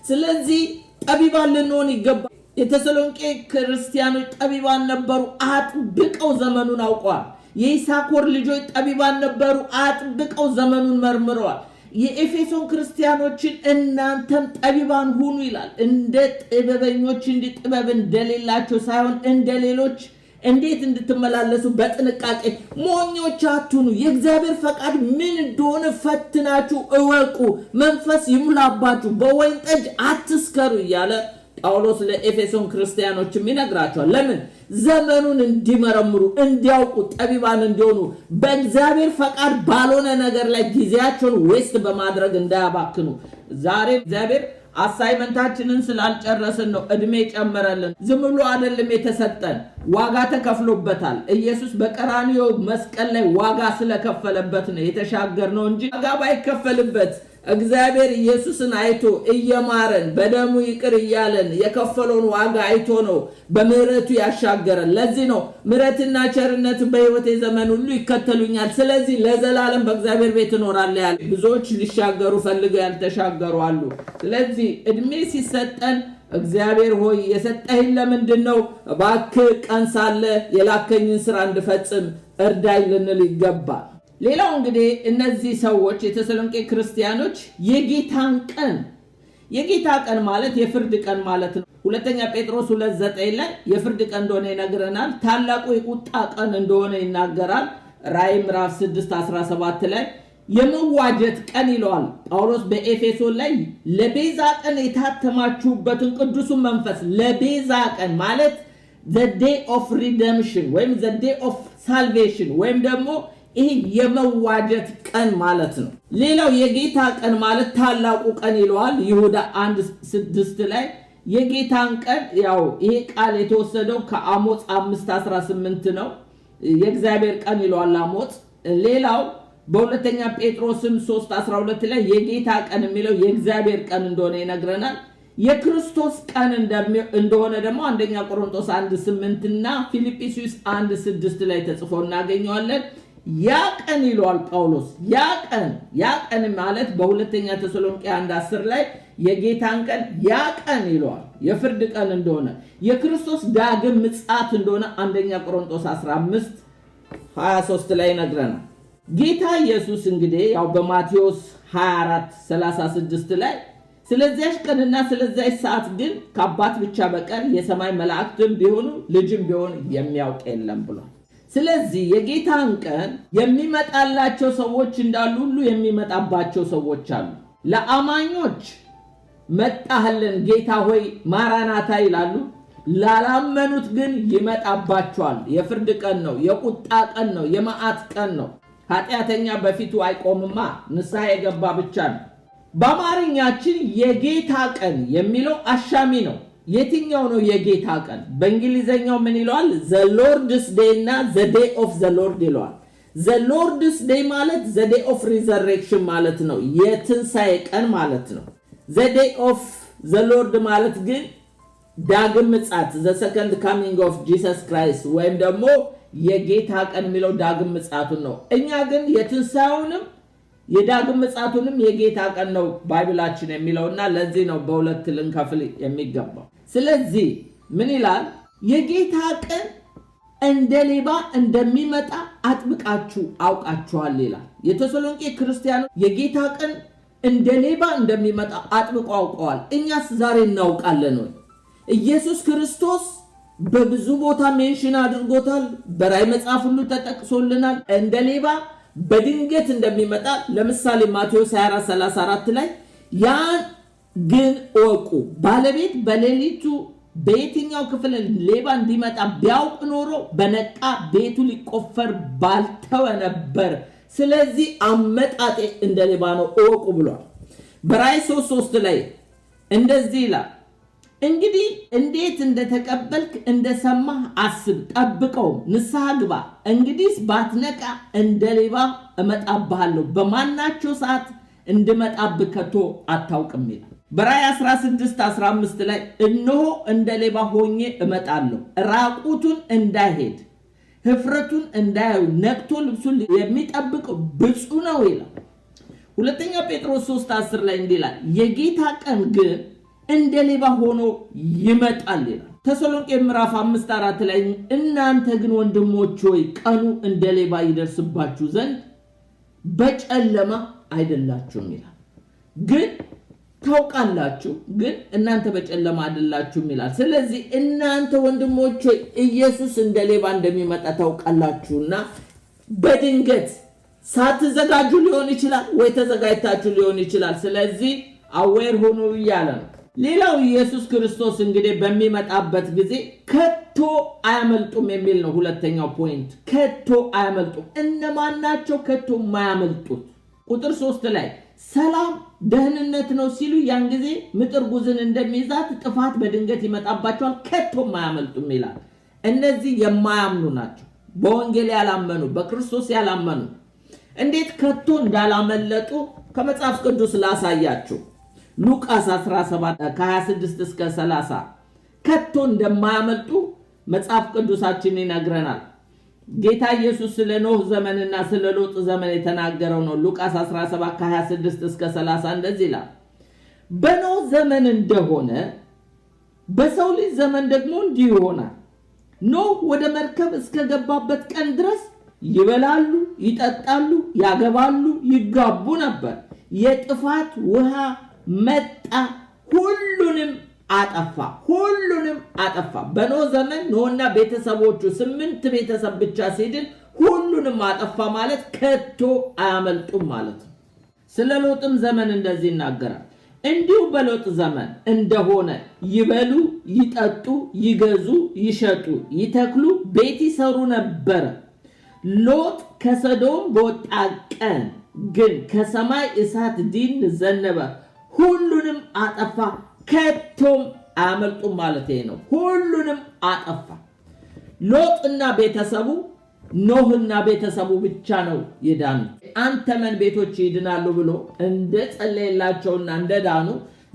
ስለዚህ ጠቢባን ልንሆን ይገባል። የተሰሎንቄ ክርስቲያኖች ጠቢባን ነበሩ፣ አጥብቀው ዘመኑን አውቀዋል። የይሳኮር ልጆች ጠቢባን ነበሩ፣ አጥብቀው ዘመኑን መርምረዋል። የኤፌሶን ክርስቲያኖችን እናንተም ጠቢባን ሁኑ ይላል። እንደ ጥበበኞች እንጂ ጥበብ እንደሌላቸው ሳይሆን እንደሌሎች እንዴት እንድትመላለሱ በጥንቃቄ ሞኞች አትሁኑ። የእግዚአብሔር ፈቃድ ምን እንደሆነ ፈትናችሁ እወቁ። መንፈስ ይሙላባችሁ፣ በወይን ጠጅ አትስከሩ እያለ ጳውሎስ ለኤፌሶን ክርስቲያኖችም ይነግራቸዋል። ለምን? ዘመኑን እንዲመረምሩ፣ እንዲያውቁ፣ ጠቢባን እንዲሆኑ፣ በእግዚአብሔር ፈቃድ ባልሆነ ነገር ላይ ጊዜያቸውን ዌስት በማድረግ እንዳያባክኑ። ዛሬ እግዚአብሔር አሳይመንታችንን ስላልጨረስን ነው እድሜ ጨመረልን። ዝም ብሎ አይደለም የተሰጠን፣ ዋጋ ተከፍሎበታል። ኢየሱስ በቀራንዮ መስቀል ላይ ዋጋ ስለከፈለበት ነው የተሻገርነው እንጂ ዋጋ ባይከፈልበት እግዚአብሔር ኢየሱስን አይቶ እየማረን በደሙ ይቅር እያለን የከፈለውን ዋጋ አይቶ ነው በምህረቱ ያሻገረን። ለዚህ ነው ምህረትና ቸርነት በሕይወቴ ዘመን ሁሉ ይከተሉኛል፣ ስለዚህ ለዘላለም በእግዚአብሔር ቤት እኖራለሁ ያለ። ብዙዎች ሊሻገሩ ፈልገው ያልተሻገሩ አሉ። ስለዚህ እድሜ ሲሰጠን እግዚአብሔር ሆይ የሰጠኸኝ ለምንድን ነው? እባክህ ቀን ሳለ የላከኝን ስራ እንድፈጽም እርዳኝ ልንል ይገባል። ሌላው እንግዲህ እነዚህ ሰዎች የተሰሎንቄ ክርስቲያኖች የጌታ ቀን ማለት የፍርድ ቀን ማለት ነው። ሁለተኛ ጴጥሮስ 2:9 ላይ የፍርድ ቀን እንደሆነ ይነግረናል። ታላቁ የቁጣ ቀን እንደሆነ ይናገራል። ራዕይ ምዕራፍ 6:17 ላይ የመዋጀት ቀን ይለዋል ጳውሎስ በኤፌሶን ላይ። ለቤዛ ቀን የታተማችሁበትን ቅዱሱን መንፈስ ለቤዛ ቀን ማለት the day of redemption ወይም the day of salvation ወይም ደግሞ ይሄ የመዋጀት ቀን ማለት ነው። ሌላው የጌታ ቀን ማለት ታላቁ ቀን ይለዋል። ይሁዳ 1:6 ላይ የጌታን ቀን ያው ይሄ ቃል የተወሰደው ከአሞጽ 5:18 ነው። የእግዚአብሔር ቀን ይለዋል አሞጽ። ሌላው በሁለተኛ ጴጥሮስም 3:12 ላይ የጌታ ቀን የሚለው የእግዚአብሔር ቀን እንደሆነ ይነግረናል። የክርስቶስ ቀን እንደሆነ ደግሞ አንደኛ ቆሮንቶስ 1:8 እና ፊልጵስዩስ 1:6 ላይ ተጽፎ እናገኘዋለን። ያ ቀን ይለዋል ጳውሎስ። ያ ቀን ማለት በሁለተኛ ተሰሎንቄ 1:10 ላይ የጌታን ቀን ያ ቀን ይለዋል። የፍርድ ቀን እንደሆነ የክርስቶስ ዳግም ምጽአት እንደሆነ አንደኛ ቆሮንቶስ 15:23 ላይ ይነግረናል። ጌታ ኢየሱስ እንግዲህ ያው በማቴዎስ 24:36 ላይ ስለዚያች ቀንና ስለዚያች ሰዓት ግን ከአባት ብቻ በቀር የሰማይ መላእክትም ቢሆኑ ልጅም ቢሆን የሚያውቅ የለም ብሏል። ስለዚህ የጌታን ቀን የሚመጣላቸው ሰዎች እንዳሉ ሁሉ የሚመጣባቸው ሰዎች አሉ። ለአማኞች መጣህልን ጌታ ሆይ ማራናታ ይላሉ። ላላመኑት ግን ይመጣባቸዋል። የፍርድ ቀን ነው፣ የቁጣ ቀን ነው፣ የመዓት ቀን ነው። ኃጢአተኛ በፊቱ አይቆምማ፣ ንስሐ የገባ ብቻ ነው። በአማርኛችን የጌታ ቀን የሚለው አሻሚ ነው። የትኛው ነው የጌታ ቀን? በእንግሊዘኛው ምን ይለዋል? the Lord's day እና the day of the Lord ይለዋል። the Lord's day ማለት the day of resurrection ማለት ነው የትንሣኤ ቀን ማለት ነው the day of the Lord ማለት ግን ዳግም ምጽአት the second coming of Jesus Christ ወይም ደግሞ የጌታ ቀን የሚለው ዳግም ምጽአቱን ነው እኛ ግን የትንሣኤውንም የዳግም ምጽአቱንም የጌታ ቀን ነው ባይብላችን የሚለውና ለዚህ ነው በሁለት ልንከፍል የሚገባው ስለዚህ ምን ይላል የጌታ ቀን እንደ ሌባ እንደሚመጣ አጥብቃችሁ አውቃችኋል ይላል የተሰሎንቄ ክርስቲያኖች የጌታ ቀን እንደ ሌባ እንደሚመጣ አጥብቀው አውቀዋል እኛስ ዛሬ እናውቃለን ወይ ኢየሱስ ክርስቶስ በብዙ ቦታ ሜንሽን አድርጎታል በራእይ መጽሐፍ ሁሉ ተጠቅሶልናል እንደ ሌባ በድንገት እንደሚመጣ ለምሳሌ ማቴዎስ 24:34 ላይ ያን ግን ወቁ ባለቤት በሌሊቱ በየትኛው ክፍል ሌባ እንዲመጣ ቢያውቅ ኖሮ በነቃ ቤቱ ሊቆፈር ባልተወ ነበር ስለዚህ አመጣጤ እንደ ሌባ ነው ወቁ ብሏል በራእይ 3:3 ላይ እንደዚህ ይላል እንግዲህ እንዴት እንደተቀበልክ እንደሰማህ አስብ ጠብቀው ንስሐ ግባ እንግዲህ ባትነቃ እንደ ሌባ እመጣብሃለሁ በማናቸው ሰዓት እንድመጣብህ ከቶ አታውቅም ይላል በራእይ 16:15 ላይ እነሆ እንደ ሌባ ሆኜ እመጣለሁ ራቁቱን እንዳይሄድ ህፍረቱን እንዳያዩ ነቅቶ ልብሱን የሚጠብቅ ብፁዕ ነው ይላል ሁለተኛ ጴጥሮስ 3:10 ላይ እንዲላል የጌታ ቀን ግን እንደ ሌባ ሆኖ ይመጣል ይላል ተሰሎንቄ ምዕራፍ 5:4 ላይ እናንተ ግን ወንድሞች ሆይ ቀኑ እንደ ሌባ ይደርስባችሁ ዘንድ በጨለማ አይደላችሁም ይላል ግን ታውቃላችሁ ግን እናንተ በጨለማ አይደላችሁም ይላል ስለዚህ እናንተ ወንድሞች ሆይ ኢየሱስ እንደ ሌባ እንደሚመጣ ታውቃላችሁና በድንገት ሳትዘጋጁ ሊሆን ይችላል ወይ ተዘጋጅታችሁ ሊሆን ይችላል ስለዚህ አዌር ሆኖ ይያለ ሌላው ኢየሱስ ክርስቶስ እንግዲህ በሚመጣበት ጊዜ ከቶ አያመልጡም የሚል ነው ሁለተኛው ፖይንት ከቶ አያመልጡም እነማን ናቸው ከቶ የማያመልጡት ቁጥር 3 ላይ ሰላም ደህንነት ነው ሲሉ ያን ጊዜ ምጥር ጉዝን እንደሚይዛት ጥፋት በድንገት ይመጣባቸዋል ከቶ አያመልጡም ይላል እነዚህ የማያምኑ ናቸው በወንጌል ያላመኑ በክርስቶስ ያላመኑ እንዴት ከቶ እንዳላመለጡ ከመጽሐፍ ቅዱስ ላሳያችሁ ሉቃስ 17:26 እስከ 30 ከቶ እንደማያመልጡ መጽሐፍ ቅዱሳችን ይነግረናል ጌታ ኢየሱስ ስለ ኖህ ዘመንና ስለ ሎጥ ዘመን የተናገረው ነው ሉቃስ 17:26 እስከ 30 እንደዚህ ይላል በኖህ ዘመን እንደሆነ በሰው ልጅ ዘመን ደግሞ እንዲሁ ይሆናል ኖህ ወደ መርከብ እስከገባበት ቀን ድረስ ይበላሉ ይጠጣሉ ያገባሉ ይጋቡ ነበር የጥፋት ውሃ መጣ ሁሉንም አጠፋ በኖህ ዘመን ኖህና ቤተሰቦቹ 8 ቤተሰብ ብቻ ሲድን ሁሉንም አጠፋ ማለት ከቶ አያመልጡም ማለት ነው ስለ ሎጥም ዘመን እንደዚህ ይናገራል እንዲሁ በሎጥ ዘመን እንደሆነ ይበሉ ይጠጡ ይገዙ ይሸጡ ይተክሉ ቤት ይሰሩ ነበር ሎጥ ከሰዶም በወጣ ቀን ግን ከሰማይ እሳት ዲን ዘነበ ሁሉንም አጠፋ ከቶም አያመልጡም ማለት ነው ሁሉንም አጠፋ ሎጥና ቤተሰቡ ኖህና ቤተሰቡ ብቻ ነው ይዳኑ አንተመን ቤቶች ይድናሉ ብሎ እንደጸለየላቸውና እንደዳኑ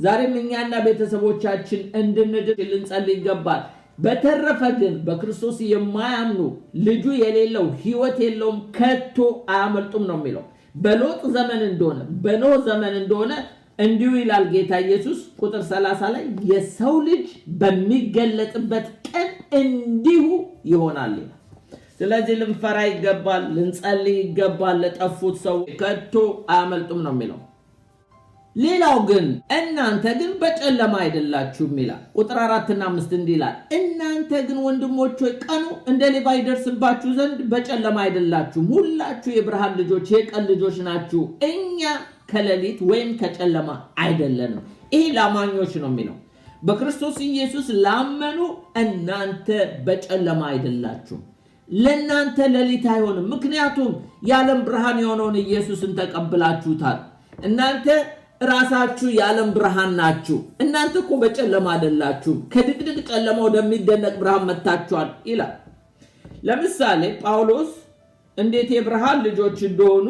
ዛሬም እኛና ቤተሰቦቻችን እንድንድን ልንጸልይ ይገባል በተረፈ ግን በክርስቶስ የማያምኑ ልጁ የሌለው ሕይወት የለውም ከቶ አያመልጡም ነው የሚለው በሎጥ ዘመን እንደሆነ በኖህ ዘመን እንደሆነ እንዲሁ ይላል ጌታ ኢየሱስ ቁጥር 30 ላይ የሰው ልጅ በሚገለጥበት ቀን እንዲሁ ይሆናል ስለዚህ ልንፈራ ይገባል ልንጸልይ ይገባል ለጠፉት ሰው ከቶ አያመልጡም ነው የሚለው ሌላው ግን እናንተ ግን በጨለማ አይደላችሁም ይላል ቁጥር 4 እና 5 እንዲህ ይላል እናንተ ግን ወንድሞች ሆይ ቀኑ እንደ ሌባ ይደርስባችሁ ዘንድ በጨለማ አይደላችሁም ሁላችሁ የብርሃን ልጆች የቀን ልጆች ናችሁ እኛ ከሌሊት ወይም ከጨለማ አይደለንም ይሄ ላማኞች ነው የሚለው በክርስቶስ ኢየሱስ ላመኑ እናንተ በጨለማ አይደላችሁም ለእናንተ ሌሊት አይሆንም ምክንያቱም የዓለም ብርሃን የሆነውን ኢየሱስን ተቀብላችሁታል እናንተ ራሳችሁ የዓለም ብርሃን ናችሁ እናንተ እኮ በጨለማ አይደላችሁም ከድቅድቅ ጨለማ ወደሚደነቅ ብርሃን መጣችኋል ይላል ለምሳሌ ጳውሎስ እንዴት የብርሃን ልጆች እንደሆኑ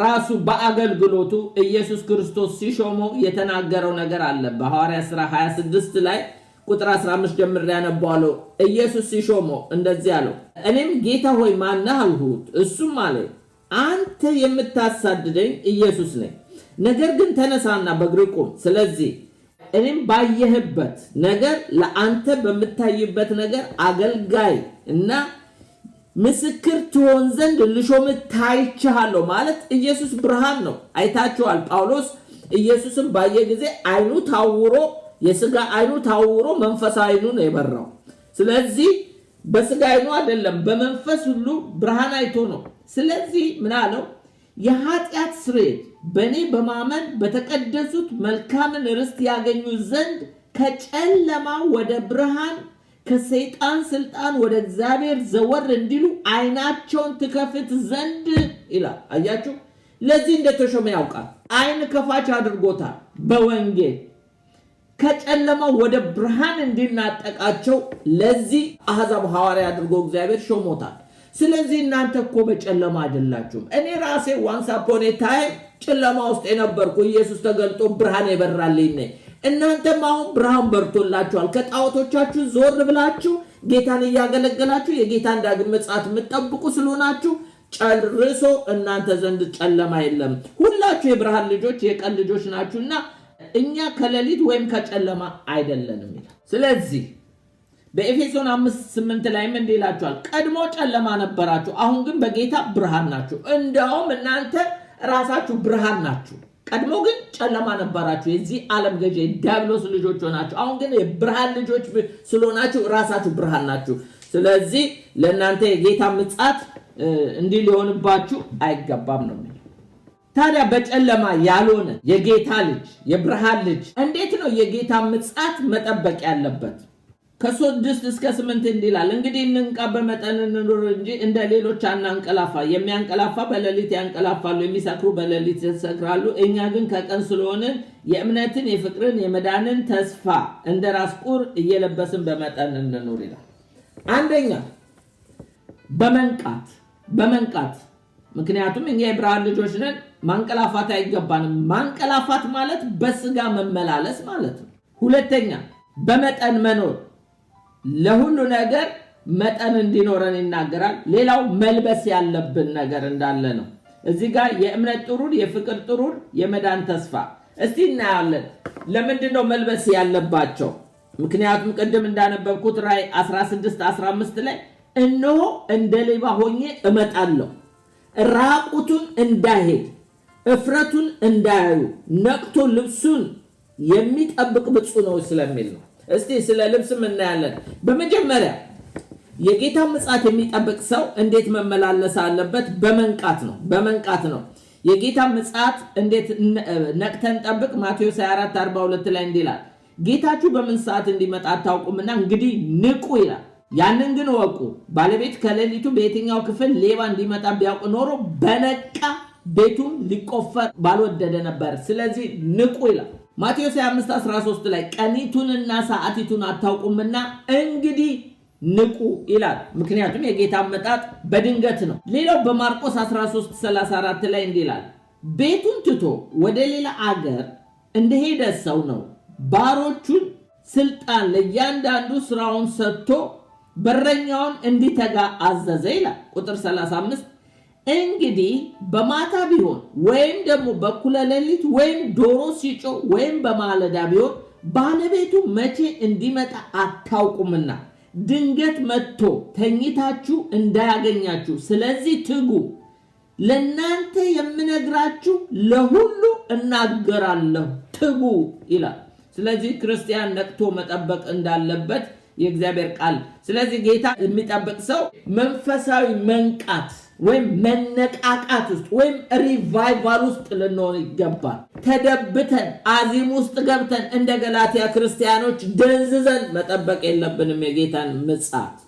ራሱ በአገልግሎቱ ኢየሱስ ክርስቶስ ሲሾመው የተናገረው ነገር አለ። በሐዋርያት ሥራ 26 ላይ ቁጥር 15 ጀምሬ ያነባዋለሁ። ኢየሱስ ሲሾመው እንደዚህ አለው፣ እኔም ጌታ ሆይ ማን ነህ አልሁት። እሱም አለ አንተ የምታሳድደኝ ኢየሱስ ነኝ። ነገር ግን ተነሳና በእግርህ ቁም። ስለዚህ እኔም ባየህበት ነገር ለአንተ በምታይበት ነገር አገልጋይ እና ምስክር ትሆን ዘንድ ልሾምህ ታይቼሃለሁ። ማለት ኢየሱስ ብርሃን ነው። አይታችኋል። ጳውሎስ ኢየሱስን ባየ ጊዜ አይኑ ታውሮ፣ የሥጋ አይኑ ታውሮ መንፈስ አይኑ ነው የበራው። ስለዚህ በሥጋ አይኑ አይደለም፣ በመንፈስ ሁሉ ብርሃን አይቶ ነው። ስለዚህ ምን አለው? የኃጢአት ስርየት በእኔ በማመን በተቀደሱት መልካምን ርስት ያገኙ ዘንድ ከጨለማ ወደ ብርሃን ከሰይጣን ስልጣን ወደ እግዚአብሔር ዘወር እንዲሉ አይናቸውን ትከፍት ዘንድ ይላል። አያችሁ፣ ለዚህ እንደተሾመ ያውቃል። አይን ከፋች አድርጎታል። በወንጌል ከጨለማ ወደ ብርሃን እንዲናጠቃቸው ለዚህ አሕዛብ ሐዋርያ አድርጎ እግዚአብሔር ሾሞታል። ስለዚህ እናንተ እኮ በጨለማ አይደላችሁም። እኔ ራሴ ዋንስ አፖን ኤ ታይም ጨለማ ውስጥ የነበርኩ ኢየሱስ ተገልጦ ብርሃን የበራልኝ ነኝ። እናንተም አሁን ብርሃን በርቶላችኋል። ከጣዖቶቻችሁ ዞር ብላችሁ ጌታን እያገለገላችሁ የጌታን ዳግም ምጽአት የምትጠብቁ ስለሆናችሁ ጨርሶ እናንተ ዘንድ ጨለማ የለም። ሁላችሁ የብርሃን ልጆች የቀን ልጆች ናችሁና እኛ ከሌሊት ወይም ከጨለማ አይደለንም ይላል። ስለዚህ በኤፌሶን 5:8 ላይ ምን ይላችኋል? ቀድሞ ጨለማ ነበራችሁ፣ አሁን ግን በጌታ ብርሃን ናችሁ። እንደውም እናንተ ራሳችሁ ብርሃን ናችሁ። ቀድሞ ግን ጨለማ ነበራችሁ፣ የዚህ ዓለም ገዢ ዲያብሎስ ልጆች ሆናችሁ። አሁን ግን የብርሃን ልጆች ስለሆናችሁ ራሳችሁ ብርሃን ናችሁ። ስለዚህ ለእናንተ የጌታ ምጽአት እንዲህ ሊሆንባችሁ አይገባም ነው። ታዲያ በጨለማ ያልሆነ የጌታ ልጅ የብርሃን ልጅ እንዴት ነው የጌታ ምጽአት መጠበቅ ያለበት? ከ6 እስከ 8 እንዲላል፣ እንግዲህ እንንቃ፣ በመጠን እንኑር እንጂ እንደ ሌሎች አናንቀላፋ። የሚያንቀላፋ በሌሊት ያንቀላፋሉ፣ የሚሰክሩ በሌሊት ይሰክራሉ። እኛ ግን ከቀን ስለሆንን የእምነትን የፍቅርን የመዳንን ተስፋ እንደ ራስ ቁር እየለበስን በመጠን እንኑር ይላል። አንደኛ በመንቃት ምክንያቱም እኛ የብርሃን ልጆች ነን። ማንቀላፋት አይገባንም። ማንቀላፋት ማለት በስጋ መመላለስ ማለት ነው። ሁለተኛ በመጠን መኖር፣ ለሁሉ ነገር መጠን እንዲኖረን ይናገራል። ሌላው መልበስ ያለብን ነገር እንዳለ ነው። እዚህ ጋር የእምነት ጥሩር፣ የፍቅር ጥሩር፣ የመዳን ተስፋ። እስቲ እናያለን። ለምንድን ነው መልበስ ያለባቸው? ምክንያቱም ቅድም እንዳነበብኩት ራዕይ 16:15 ላይ እነሆ እንደ ሌባ ሆኜ እመጣለሁ፣ ራቁቱን እንዳይሄድ እፍረቱን እንዳያዩ ነቅቶ ልብሱን የሚጠብቅ ብፁዕ ነው ስለሚል ነው። እስቲ ስለ ልብስም እናያለን። በመጀመሪያ የጌታ ምጽአት የሚጠብቅ ሰው እንዴት መመላለስ አለበት? በመንቃት ነው። የጌታ ምጽአት እንዴት ነቅተን ጠብቅ? ማቴዎስ 24:42 ላይ እንዲላል፣ ጌታችሁ በምን ሰዓት እንዲመጣ አታውቁምና እንግዲህ ንቁ ይላል። ያንን ግን ወቁ፣ ባለቤት ከሌሊቱ በየትኛው ክፍል ሌባ እንዲመጣ ቢያውቅ ኖሮ በነቃ ቤቱን ሊቆፈር ባልወደደ ነበር። ስለዚህ ንቁ ይላል። ማቴዎስ 25:13 ላይ ቀኒቱንና ሰዓቲቱን አታውቁምና እንግዲህ ንቁ ይላል። ምክንያቱም የጌታ መጣጥ በድንገት ነው። ሌላው በማርቆስ 13:34 ላይ እንዲላል፣ ቤቱን ትቶ ወደ ሌላ አገር እንደሄደ ሰው ነው ባሮቹን ስልጣን ለእያንዳንዱ ስራውን ሰጥቶ በረኛውን እንዲተጋ አዘዘ ይላል። ቁጥር 35 እንግዲህ በማታ ቢሆን ወይም ደግሞ በኩለ ሌሊት ወይም ዶሮ ሲጮህ ወይም በማለዳ ቢሆን ባለቤቱ መቼ እንዲመጣ አታውቁምና ድንገት መጥቶ ተኝታችሁ እንዳያገኛችሁ፣ ስለዚህ ትጉ። ለእናንተ የምነግራችሁ ለሁሉ እናገራለሁ፣ ትጉ ይላል። ስለዚህ ክርስቲያን ነቅቶ መጠበቅ እንዳለበት የእግዚአብሔር ቃል። ስለዚህ ጌታ የሚጠብቅ ሰው መንፈሳዊ መንቃት ወይም መነቃቃት ውስጥ ወይም ሪቫይቫል ውስጥ ልንሆን ይገባል። ተደብተን አዚም ውስጥ ገብተን እንደ ገላትያ ክርስቲያኖች ደንዝዘን መጠበቅ የለብንም የጌታን ምጽአት።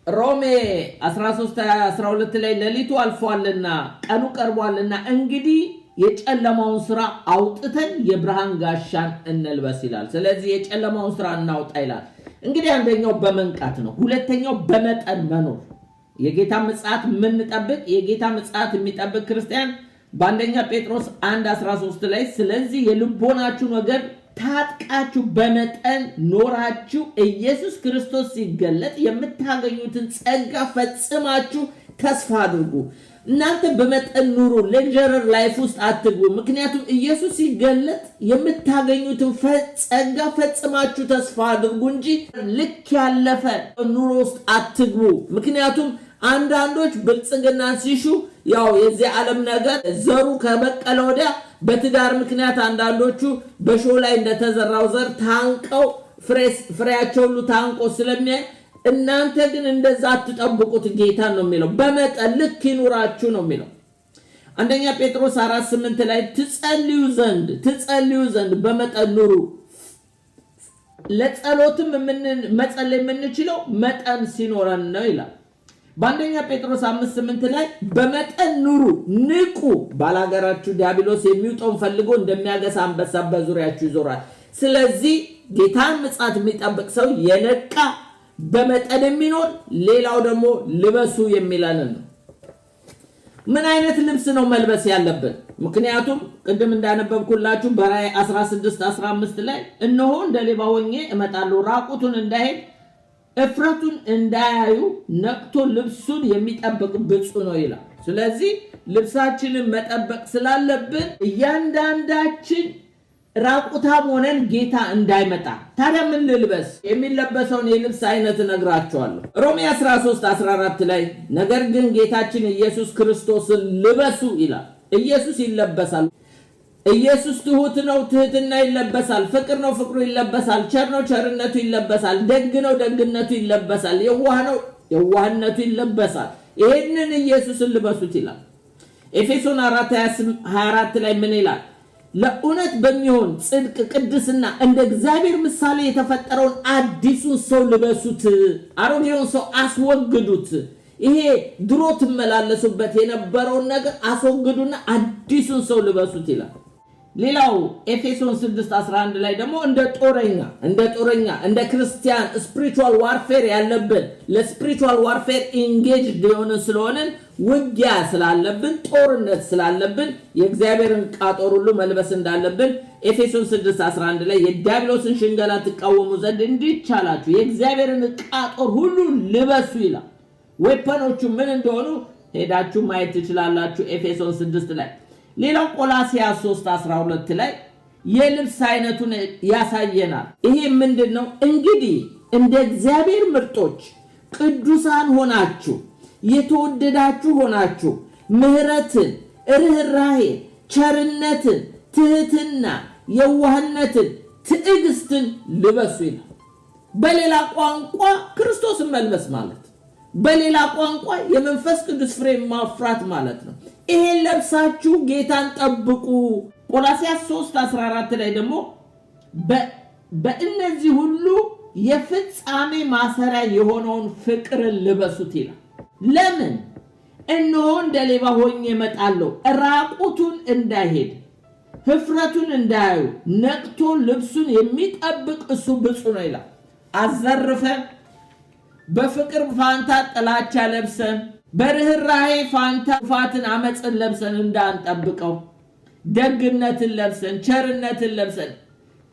ሮሜ 13:12 ላይ ሌሊቱ አልፏልና ቀኑ ቀርቧልና እንግዲህ የጨለማውን ስራ አውጥተን የብርሃን ጋሻን እንልበስ ይላል። ስለዚህ የጨለማውን ስራ እናውጣ ይላል። እንግዲህ አንደኛው በመንቃት ነው። ሁለተኛው በመጠን መኖር። የጌታ ምጽአት የምንጠብቅ የጌታ ምጽአት የሚጠብቅ ክርስቲያን በአንደኛ ጴጥሮስ 1:13 ላይ ስለዚህ የልቦናችሁ ነገር ታጥቃችሁ በመጠን ኖራችሁ ኢየሱስ ክርስቶስ ሲገለጥ የምታገኙትን ጸጋ ፈጽማችሁ ተስፋ አድርጉ። እናንተ በመጠን ኑሩ፣ ሌክቸረር ላይፍ ውስጥ አትግቡ። ምክንያቱም ኢየሱስ ሲገለጥ የምታገኙትን ጸጋ ፈጽማችሁ ተስፋ አድርጉ እንጂ ልክ ያለፈ ኑሮ ውስጥ አትግቡ። ምክንያቱም አንዳንዶች ብልጽግናን ሲሹ ያው የዚህ ዓለም ነገር ዘሩ ከበቀለ ወዲያ በትዳር ምክንያት አንዳንዶቹ በሾህ ላይ እንደተዘራው ዘር ታንቀው ፍሬያቸው ሁሉ ታንቆ ስለሚያይ እናንተ ግን እንደዛ አትጠብቁት። ጌታ ነው የሚለው በመጠን ልክ ይኑራችሁ ነው የሚለው። አንደኛ ጴጥሮስ 4:8 ላይ ትጸልዩ ዘንድ በመጠን ኑሩ። ለጸሎትም መጸለይ የምንችለው መጠን ሲኖረን ነው ይላል። በአንደኛ ጴጥሮስ 5:8 ላይ በመጠን ኑሩ፣ ንቁ፣ ባላጋራችሁ ዲያብሎስ የሚውጠውን ፈልጎ እንደሚያገሳ አንበሳ በዙሪያችሁ ይዞራል። ስለዚህ ጌታን ምጽአት የሚጠብቅ ሰው የነቃ በመጠን የሚኖር ሌላው ደግሞ ልበሱ የሚለንን ነው። ምን አይነት ልብስ ነው መልበስ ያለብን? ምክንያቱም ቅድም እንዳነበብኩላችሁ በራእይ 16:15 ላይ እነሆ እንደ ሌባ ሆኜ እመጣለሁ፣ ራቁቱን እንዳይሄድ እፍረቱን እንዳያዩ ነቅቶ ልብሱን የሚጠብቅ ብፁዕ ነው ይላል። ስለዚህ ልብሳችንን መጠበቅ ስላለብን እያንዳንዳችን ራቁታም ሆነን ጌታ እንዳይመጣ ታዲያ ምን ልልበስ? የሚለበሰውን የልብስ አይነት እነግራችኋለሁ። ሮሜ 13:14 ላይ ነገር ግን ጌታችን ኢየሱስ ክርስቶስን ልበሱ ይላል። ኢየሱስ ይለበሳል። ኢየሱስ ትሁት ነው፣ ትህትና ይለበሳል። ፍቅር ነው፣ ፍቅሩ ይለበሳል። ቸር ነው፣ ቸርነቱ ይለበሳል። ደግ ነው፣ ደግነቱ ይለበሳል። የዋህ ነው፣ የዋህነቱ ይለበሳል። ይሄንን ኢየሱስን ልበሱት ይላል። ኤፌሶን 4:24 ላይ ምን ይላል? ለእውነት በሚሆን ጽድቅ ቅድስና እንደ እግዚአብሔር ምሳሌ የተፈጠረውን አዲሱን ሰው ልበሱት፣ አሮጌውን ሰው አስወግዱት። ይሄ ድሮ ትመላለሱበት የነበረውን ነገር አስወግዱና አዲሱን ሰው ልበሱት ይላል። ሌላው ኤፌሶን 6:11 ላይ ደግሞ እንደ ጦረኛ እንደ ክርስቲያን ስፒሪቹዋል ዋርፌር ያለብን ለስፒሪቹዋል ዋርፌር ኢንጌጅድ የሆነ ስለሆነን ውጊያ ስላለብን ጦርነት ስላለብን የእግዚአብሔርን ቃጦር ሁሉ መልበስ እንዳለብን ኤፌሶን 6:11 ላይ የዲያብሎስን ሽንገላ ትቃወሙ ዘንድ እንዲቻላችሁ የእግዚአብሔርን ቃጦር ሁሉ ልበሱ ይላል። ዌፐኖቹ ምን እንደሆኑ ሄዳችሁ ማየት ትችላላችሁ ኤፌሶን 6 ላይ። ሌላው ቆላስይስ 3:12 ላይ የልብስ አይነቱን ያሳየናል። ይሄ ምንድነው? እንግዲህ እንደ እግዚአብሔር ምርጦች ቅዱሳን ሆናችሁ የተወደዳችሁ ሆናችሁ ምሕረትን፣ ርህራሄን፣ ቸርነትን፣ ትህትና፣ የዋህነትን፣ ትዕግስትን ልበሱ ይላል። በሌላ ቋንቋ ክርስቶስን መልበስ ማለት፣ በሌላ ቋንቋ የመንፈስ ቅዱስ ፍሬ ማፍራት ማለት ነው። ይሄን ለብሳችሁ ጌታን ጠብቁ። ቆላስይስ 3:14 ላይ ደግሞ በእነዚህ ሁሉ የፍጻሜ ማሰሪያ የሆነውን ፍቅርን ልበሱት ይላል። ለምን? እነሆ እንደ ሌባ ሆኜ እመጣለሁ፣ ራቁቱን እንዳይሄድ ህፍረቱን እንዳያዩ ነቅቶ ልብሱን የሚጠብቅ እሱ ብፁዕ ነው ይላል። አዘርፈን በፍቅር ፋንታ ጥላቻ ለብሰን በርህራሄ ፋንታ ክፋትን አመፅን ለብሰን እንዳንጠብቀው ደግነትን ለብሰን ቸርነትን ለብሰን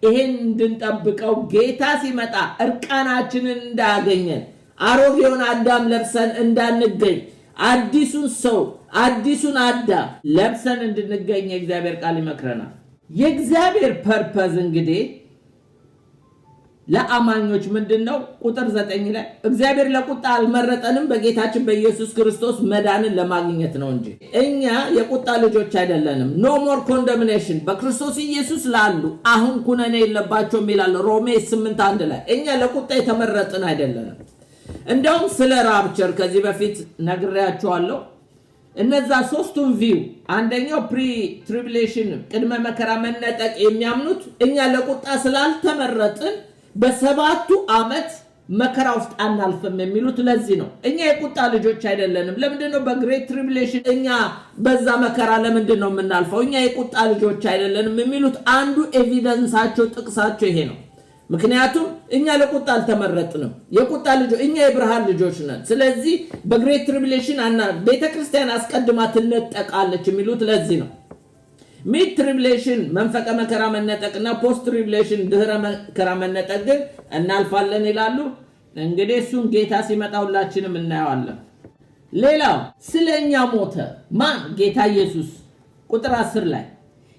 ይሄን እንድንጠብቀው ጌታ ሲመጣ እርቃናችንን እንዳያገኘን አሮጌውን አዳም ለብሰን እንዳንገኝ አዲሱን ሰው አዲሱን አዳም ለብሰን እንድንገኝ የእግዚአብሔር ቃል ይመክረናል። የእግዚአብሔር ፐርፐዝ እንግዲህ ለአማኞች ምንድነው? ቁጥር 9 ላይ እግዚአብሔር ለቁጣ አልመረጠንም በጌታችን በኢየሱስ ክርስቶስ መዳንን ለማግኘት ነው እንጂ እኛ የቁጣ ልጆች አይደለንም። ኖ ሞር ኮንደምኔሽን በክርስቶስ ኢየሱስ ላሉ አሁን ኩነኔ የለባቸውም ይላል ሮሜ 8:1 ላይ። እኛ ለቁጣ የተመረጥን አይደለንም። እንደውም ስለ ራፕቸር ከዚህ በፊት ነግሬያችኋለሁ። እነዛ ሶስቱን ቪው አንደኛው ፕሪ ትሪቡሌሽን ቅድመ መከራ መነጠቅ የሚያምኑት እኛ ለቁጣ ስላልተመረጥን በ7 ዓመት መከራ ውስጥ አናልፍም የሚሉት ለዚህ ነው። እኛ የቁጣ ልጆች አይደለንም። ለምንድነው በግሬት ትሪቡሌሽን እኛ በዛ መከራ ለምንድነው የምናልፈው? እኛ የቁጣ ልጆች አይደለንም የሚሉት አንዱ ኤቪደንሳቸው ጥቅሳቸው ይሄ ነው። ምክንያቱም እኛ ለቁጣ አልተመረጥንም የቁጣ ልጆች እኛ የብርሃን ልጆች ነን ስለዚህ በግሬት ትሪቢሌሽን ቤተክርስቲያን አስቀድማ ትነጠቃለች የሚሉት ለዚህ ነው ሚድ ትሪቢሌሽን መንፈቀ መከራ መነጠቅና ፖስት ትሪቢሌሽን ድህረ መከራ መነጠቅ ግን እናልፋለን ይላሉ እንግዲህ እሱን ጌታ ሲመጣ ሁላችንም እናየዋለን ሌላው ስለኛ ሞተ ማን ጌታ ኢየሱስ ቁጥር 10 ላይ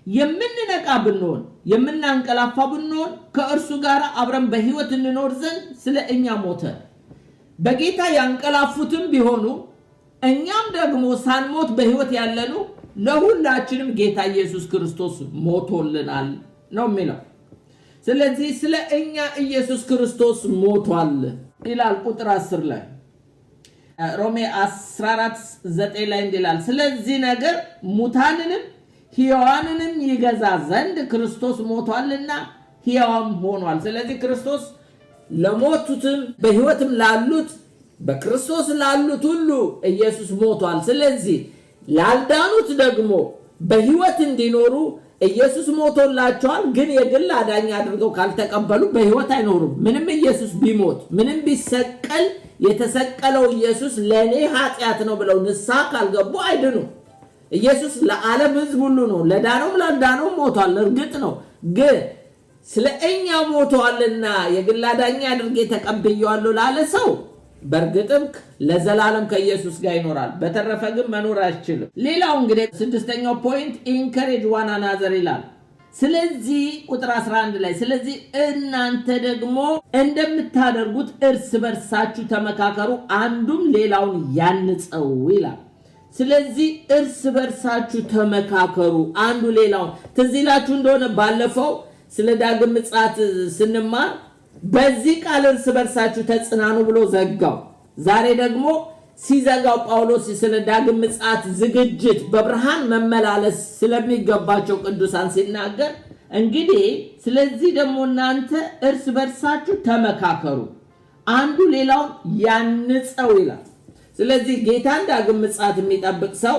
የምንነቃ ብንሆን የምናንቀላፋ ብንሆን ከእርሱ ጋር አብረን በሕይወት እንኖር ዘንድ ስለኛ ሞተ በጌታ ያንቀላፉትም ቢሆኑ እኛም ደግሞ ሳንሞት በሕይወት ያለኑ ለሁላችንም ጌታ ኢየሱስ ክርስቶስ ሞቶልናል ነው የሚለው ስለዚህ ስለኛ ኢየሱስ ክርስቶስ ሞቷል ይላል ቁጥር 10 ላይ ሮሜ 14:9 ላይ እንዲላል ስለዚህ ነገር ሙታንንም ሕያዋንንም ይገዛ ዘንድ ክርስቶስ ሞቷልና ሕያዋም ሆኗል ስለዚህ ክርስቶስ ለሞቱትም በሕይወትም ላሉት በክርስቶስ ላሉት ሁሉ ኢየሱስ ሞቷል ስለዚህ ላልዳኑት ደግሞ በሕይወት እንዲኖሩ ኢየሱስ ሞቶላቸዋል ግን የግል አዳኝ አድርገው ካልተቀበሉ በሕይወት አይኖሩም ምንም ኢየሱስ ቢሞት ምንም ቢሰቀል የተሰቀለው ኢየሱስ ለኔ ኃጢያት ነው ብለው ንስሐ ካልገቡ አይድኑ ኢየሱስ ለዓለም ሕዝብ ሁሉ ነው ለዳነውም ላልዳነውም ሞቷል እርግጥ ነው ግን ስለኛ ሞቷልና የግል አዳኝ አድርጌ ተቀብየዋለሁ ላለ ሰው በርግጥም ለዘላለም ከኢየሱስ ጋር ይኖራል በተረፈ ግን መኖር አይችልም ሌላው እንግዲህ ስድስተኛው ፖይንት ኢንከሬጅ ዋን አናዘር ይላል ስለዚህ ቁጥር 11 ላይ ስለዚህ እናንተ ደግሞ እንደምታደርጉት እርስ በርሳችሁ ተመካከሩ አንዱም ሌላውን ያንጸው ይላል ስለዚህ እርስ በርሳችሁ ተመካከሩ አንዱ ሌላውን ትዝላችሁ እንደሆነ ባለፈው ስለ ዳግም ምጽአት ስንማር በዚህ ቃል እርስ በርሳችሁ ተጽናኑ ብሎ ዘጋው ዛሬ ደግሞ ሲዘጋው ጳውሎስ ስለ ዳግም ምጽአት ዝግጅት በብርሃን መመላለስ ስለሚገባቸው ቅዱሳን ሲናገር እንግዲህ ስለዚህ ደግሞ እናንተ እርስ በርሳችሁ ተመካከሩ አንዱ ሌላውን ያንጸው ይላል ስለዚህ ጌታን ዳግም ምጽአት የሚጠብቅ ሰው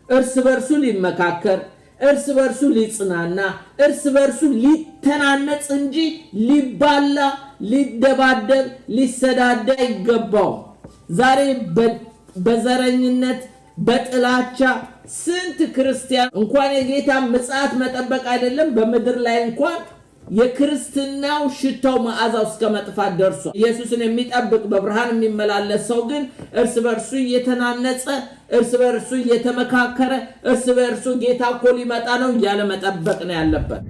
እርስ በርሱ ሊመካከር እርስ በርሱ ሊጽናና እርስ በርሱ ሊተናነጽ እንጂ ሊባላ ሊደባደብ ሊሰዳዳ ይገባው ዛሬ በዘረኝነት በጥላቻ ስንት ክርስቲያን እንኳን የጌታ ምጽአት መጠበቅ አይደለም በመድር ላይ እንኳን የክርስትናው ሽታው መዓዛው እስከ መጥፋት ደርሷል ኢየሱስን የሚጠብቅ በብርሃን የሚመላለስ ሰው ግን እርስ በርሱ እየተናነጸ እርስ በርሱ እየተመካከረ እርስ በርሱ ጌታ እኮ ሊመጣ ነው እያለ መጠበቅ ነው ያለበት